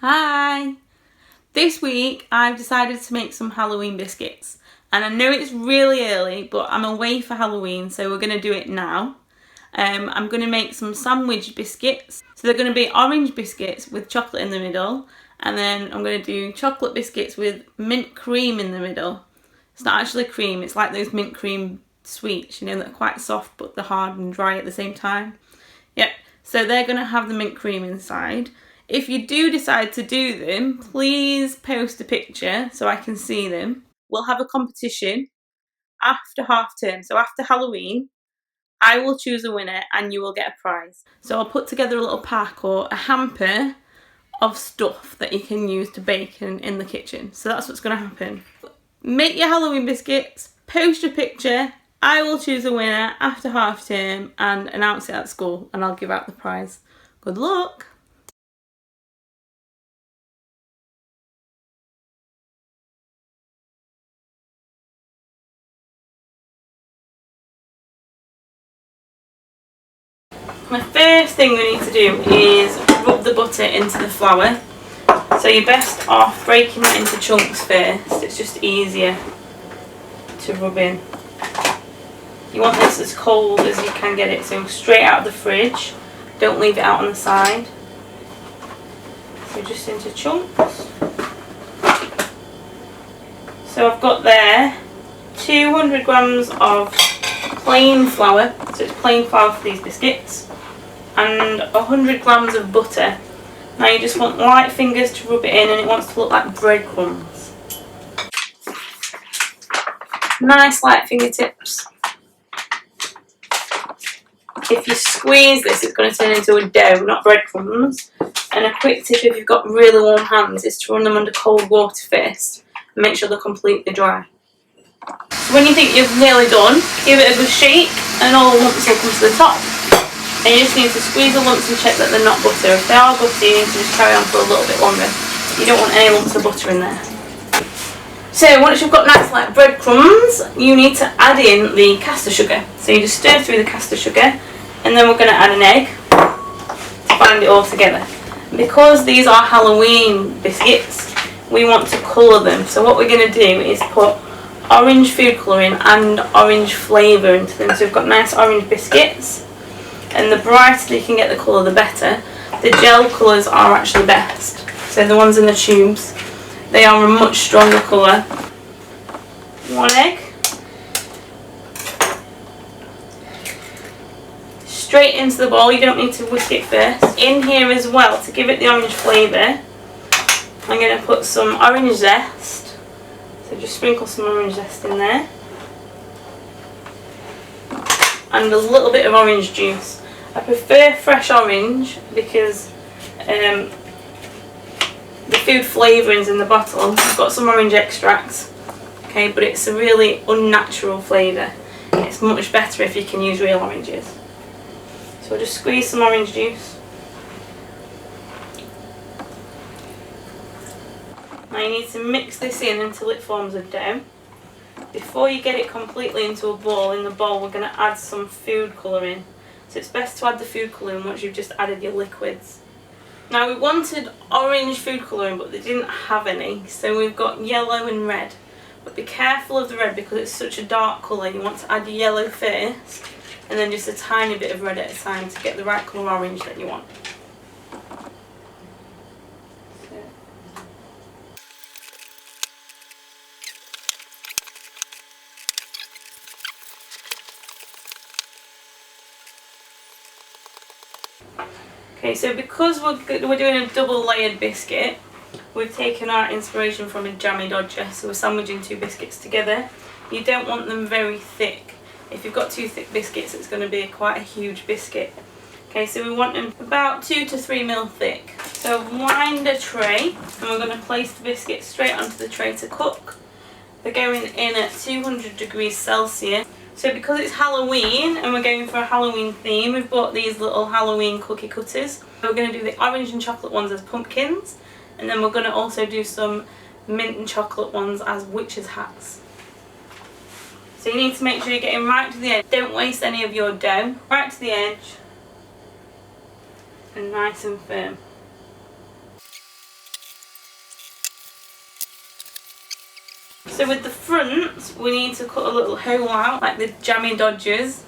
Hi! This week I've decided to make some Halloween biscuits. And I know it's really early, but I'm away for Halloween, so we're going to do it now. I'm going to make some sandwich biscuits. So they're going to be orange biscuits with chocolate in the middle. And then I'm going to do chocolate biscuits with mint cream in the middle. It's not actually cream, it's like those mint cream sweets, you know, that are quite soft but they're hard and dry at the same time. Yep, so they're going to have the mint cream inside. If you do decide to do them, please post a picture so I can see them. We'll have a competition after half term, so after Halloween. I will choose a winner and you will get a prize. So I'll put together a little pack or a hamper of stuff that you can use to bake in the kitchen. So that's what's going to happen. Make your Halloween biscuits, post your picture. I will choose a winner after half term and announce it at school, and I'll give out the prize. Good luck! The first thing we need to do is rub the butter into the flour. So you're best off breaking that into chunks first. It's just easier to rub in. You want this as cold as you can get it, so straight out of the fridge. Don't leave it out on the side. So just into chunks. So I've got there 200 grams of plain flour, so it's plain flour for these biscuits, and 100 grams of butter. Now you just want light fingers to rub it in, and it wants to look like breadcrumbs. Nice light fingertips. If you squeeze this, it's going to turn into a dough, not breadcrumbs. And a quick tip if you've got really warm hands is to run them under cold water first and make sure they're completely dry. So when you think you've nearly done, give it a good shake and all the lumps will come to the top. And you just need to squeeze the lumps and check that they're not butter. If they are butter, you need to just carry on for a little bit longer. You don't want any lumps of butter in there. So once you've got nice like breadcrumbs, you need to add in the caster sugar. So you just stir through the caster sugar, and then we're going to add an egg to bind it all together. Because these are Halloween biscuits, we want to colour them. So what we're going to do is put orange food colouring and orange flavour into them. So we've got nice orange biscuits, and the brighter you can get the colour, the better. The gel colours are actually best. So the ones in the tubes, they are a much stronger colour. 1 egg. Straight into the bowl, you don't need to whisk it first. In here as well, to give it the orange flavour, I'm going to put some orange zest. So just sprinkle some orange zest in there. And a little bit of orange juice. I prefer fresh orange because the food flavourings in the bottle, I've got some orange extracts, okay, but it's a really unnatural flavour. It's much better if you can use real oranges. So we'll just squeeze some orange juice. Now you need to mix this in until it forms a dough. Before you get it completely into a ball, in the bowl we're going to add some food colouring. So it's best to add the food colouring once you've just added your liquids. Now we wanted orange food colouring, but they didn't have any, so we've got yellow and red. But be careful of the red because it's such a dark colour. You want to add your yellow first, and then just a tiny bit of red at a time to get the right colour orange that you want. Okay, so because we're doing a double layered biscuit, we've taken our inspiration from a jammy dodger, so we're sandwiching 2 biscuits together. You don't want them very thick. If you've got too thick biscuits, it's going to be quite a huge biscuit. Okay, so we want them about 2 to 3 mil thick. So I've lined a tray, and we're going to place the biscuits straight onto the tray to cook. They're going in at 200 degrees Celsius. So because it's Halloween and we're going for a Halloween theme, we've bought these little Halloween cookie cutters. We're going to do the orange and chocolate ones as pumpkins, and then we're going to also do some mint and chocolate ones as witches' hats. So you need to make sure you're getting right to the edge. Don't waste any of your dough. Right to the edge and nice and firm. So with the front, we need to cut a little hole out, like the jammy dodgers,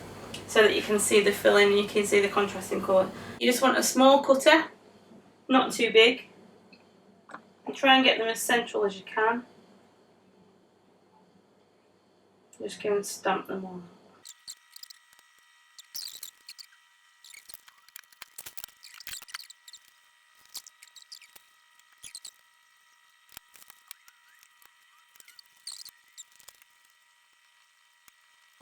so that you can see the filling and you can see the contrasting colour. You just want a small cutter, not too big, and try and get them as central as you can. Just go and stamp them on.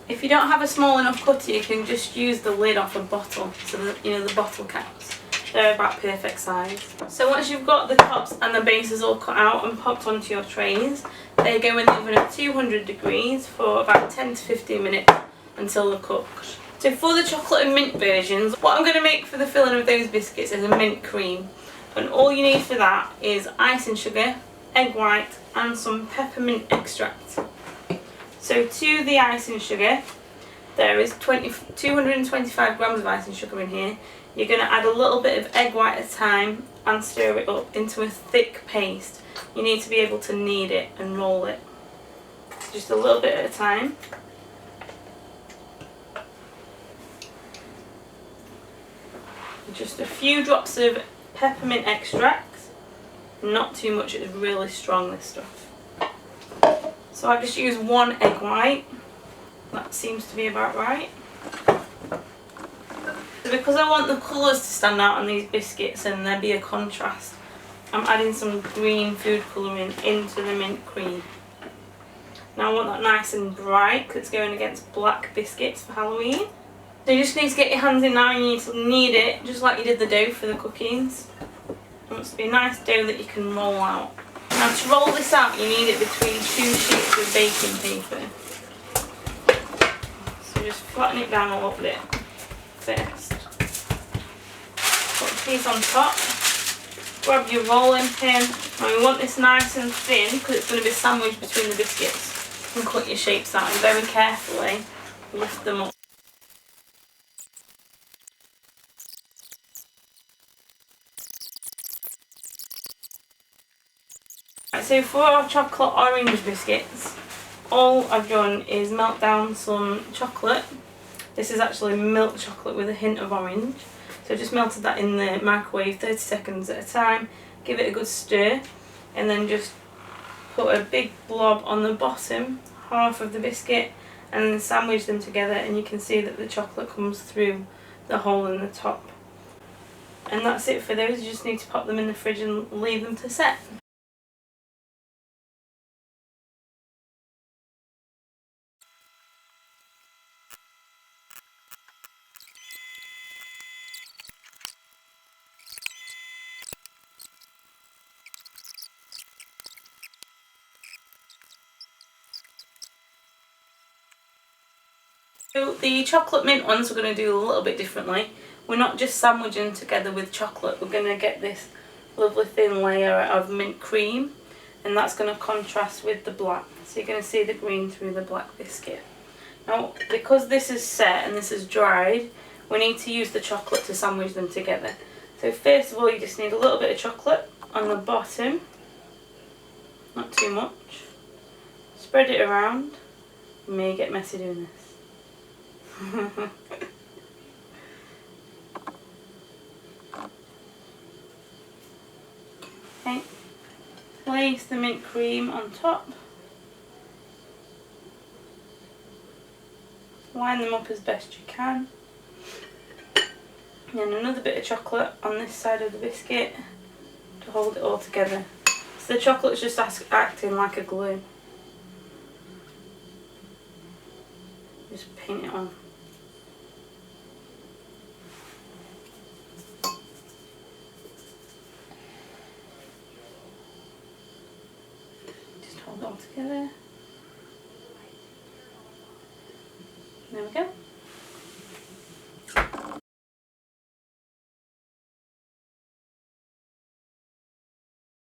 If you don't have a small enough cutter, you can just use the lid off a bottle, so that, you know, the bottle caps. They're about perfect size. So once you've got the tops and the bases all cut out and popped onto your trays, they go in the oven at 200 degrees for about 10 to 15 minutes until they're cooked. So for the chocolate and mint versions, what I'm going to make for the filling of those biscuits is a mint cream. And all you need for that is icing sugar, egg white and some peppermint extract. So to the icing sugar, there is 225 grams of icing sugar in here. You're going to add a little bit of egg white at a time and stir it up into a thick paste. You need to be able to knead it and roll it. Just a little bit at a time. Just a few drops of peppermint extract. Not too much, it's really strong, this stuff. So I just use 1 egg white. That seems to be about right. So because I want the colours to stand out on these biscuits and there be a contrast, I'm adding some green food colouring into the mint cream. Now I want that nice and bright because it's going against black biscuits for Halloween. So you just need to get your hands in now and you need to knead it just like you did the dough for the cookies. It wants to be a nice dough that you can roll out. Now to roll this out you need it between 2 sheets of baking paper. So just flatten it down a little bit first. Put a piece on top. Grab your rolling pin. Now we want this nice and thin because it's going to be sandwiched between the biscuits. And cut your shapes out and very carefully lift them up. So for our chocolate orange biscuits, all I've done is melt down some chocolate. This is actually milk chocolate with a hint of orange. So I just melted that in the microwave 30 seconds at a time, give it a good stir, and then just put a big blob on the bottom half of the biscuit and then sandwich them together, and you can see that the chocolate comes through the hole in the top. And that's it for those. You just need to pop them in the fridge and leave them to set. So the chocolate mint ones we're going to do a little bit differently. We're not just sandwiching together with chocolate, we're going to get this lovely thin layer of mint cream, and that's going to contrast with the black. So you're going to see the green through the black biscuit. Now because this is set and this is dried, we need to use the chocolate to sandwich them together. So first of all you just need a little bit of chocolate on the bottom, not too much. Spread it around. You may get messy doing this. Okay, place the mint cream on top, line them up as best you can, and then another bit of chocolate on this side of the biscuit to hold it all together. So the chocolate's just acting like a glue. Just paint it on. Hold it all together. There we go.